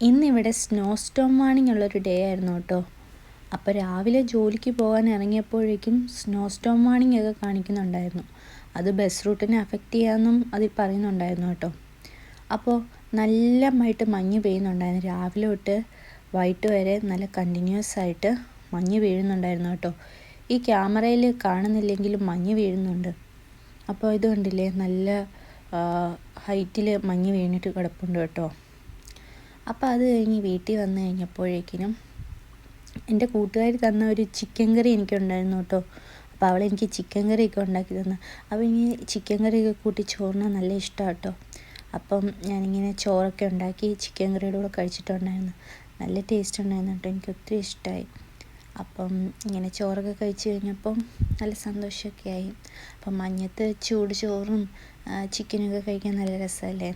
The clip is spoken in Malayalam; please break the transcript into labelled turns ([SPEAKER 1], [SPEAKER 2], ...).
[SPEAKER 1] ഇന്നിവിടെ സ്നോ സ്റ്റോം വാർണിംഗ് ഉള്ളൊരു ഡേ ആയിരുന്നു കേട്ടോ. അപ്പോൾ രാവിലെ ജോലിക്ക് പോകാൻ ഇറങ്ങിയപ്പോഴേക്കും സ്നോ സ്റ്റോം വാർണിംഗ് ഒക്കെ കാണിക്കുന്നുണ്ടായിരുന്നു. അത് ബസ് റൂട്ടിനെ അഫക്റ്റ് ചെയ്യാമെന്നും അതിൽ പറയുന്നുണ്ടായിരുന്നു കേട്ടോ. അപ്പോൾ നല്ലതായിട്ട് മഞ്ഞ് പെയ്യുന്നുണ്ടായിരുന്നു. രാവിലെ തൊട്ട് വൈകിട്ട് വരെ നല്ല കണ്ടിന്യൂസ് ആയിട്ട് മഞ്ഞ് വീഴുന്നുണ്ടായിരുന്നു കേട്ടോ. ഈ ക്യാമറയിൽ കാണുന്നില്ലെങ്കിലും മഞ്ഞ് വീഴുന്നുണ്ട്. അപ്പോൾ ഇത് കണ്ടില്ലേ, നല്ല ഹൈറ്റിൽ മഞ്ഞ് വീണിട്ട് കിടപ്പുണ്ട് കേട്ടോ. അപ്പോൾ അത് കഴിഞ്ഞ് വീട്ടിൽ വന്നു കഴിഞ്ഞപ്പോഴേക്കിനും എൻ്റെ കൂട്ടുകാരി തന്ന ഒരു ചിക്കൻ കറി എനിക്കുണ്ടായിരുന്നു കേട്ടോ. അപ്പോൾ അവളെനിക്ക് ചിക്കൻ കറിയൊക്കെ ഉണ്ടാക്കി തന്നു. അപ്പോൾ ഇനി ചിക്കൻ കറിയൊക്കെ കൂട്ടി ചോറിന് നല്ല ഇഷ്ടമാണ് കേട്ടോ. അപ്പം ഞാനിങ്ങനെ ചോറൊക്കെ ഉണ്ടാക്കി ചിക്കൻ കറിയുടെ കൂടെ കഴിച്ചിട്ടുണ്ടായിരുന്നു. നല്ല ടേസ്റ്റ് ഉണ്ടായിരുന്നു കേട്ടോ, എനിക്ക് ഒത്തിരി ഇഷ്ടമായി. അപ്പം ഇങ്ങനെ ചോറൊക്കെ കഴിച്ച് കഴിഞ്ഞപ്പം നല്ല സന്തോഷമൊക്കെ ആയി. അപ്പം മഞ്ഞത്ത് ചൂട് ചോറും ചിക്കനൊക്കെ കഴിക്കാൻ നല്ല രസമല്ലേ.